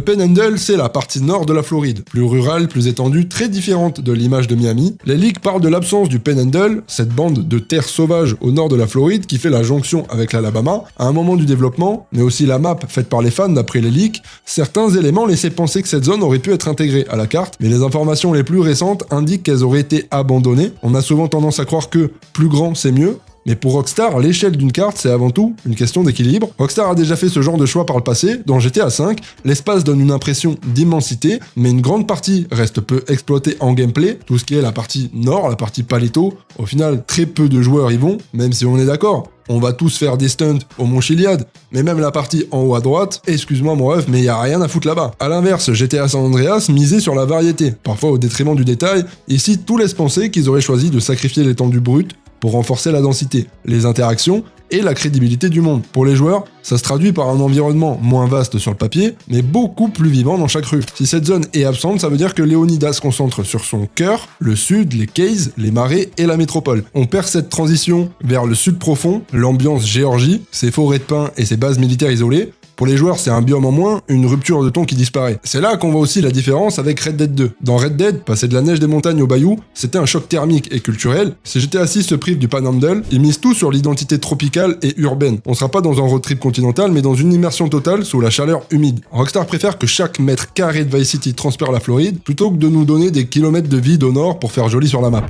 Panhandle, c'est la partie nord de la Floride, plus rurale, plus étendue, très différente de l'image de Miami. Les leaks parlent de l'absence du Panhandle, cette bande de terre sauvage au nord de la Floride qui fait la jonction avec l'Alabama, à un moment du développement, mais aussi la map faite par les fans d'après les leaks. Certains éléments laissaient penser que cette zone aurait pu être intégrée à la carte, mais les informations les plus récentes indiquent qu'elles auraient été abandonnées. On a souvent tendance à croire que plus grand c'est mieux, mais pour Rockstar, l'échelle d'une carte, c'est avant tout une question d'équilibre. Rockstar a déjà fait ce genre de choix par le passé. Dans GTA V, l'espace donne une impression d'immensité, mais une grande partie reste peu exploitée en gameplay. Tout ce qui est la partie nord, la partie Paleto, au final, très peu de joueurs y vont, même si on est d'accord. On va tous faire des stunts au Mont Chiliad, mais même la partie en haut à droite, excuse-moi mon ref, mais il y a rien à foutre là-bas. A l'inverse, GTA San Andreas misait sur la variété, parfois au détriment du détail. Ici, tout laisse penser qu'ils auraient choisi de sacrifier l'étendue brute pour renforcer la densité, les interactions et la crédibilité du monde. Pour les joueurs, ça se traduit par un environnement moins vaste sur le papier, mais beaucoup plus vivant dans chaque rue. Si cette zone est absente, ça veut dire que Leonidas se concentre sur son cœur, le sud, les cays, les marais et la métropole. On perd cette transition vers le sud profond, l'ambiance Géorgie, ses forêts de pins et ses bases militaires isolées. Pour les joueurs, c'est un biome en moins, une rupture de ton qui disparaît. C'est là qu'on voit aussi la différence avec Red Dead 2. Dans Red Dead, passer de la neige des montagnes au bayou, c'était un choc thermique et culturel. Si GTA 6 se prive du Panhandle, il mise tout sur l'identité tropicale et urbaine. On sera pas dans un road trip continental, mais dans une immersion totale sous la chaleur humide. Rockstar préfère que chaque mètre carré de Vice City transpire la Floride, plutôt que de nous donner des kilomètres de vide au nord pour faire joli sur la map.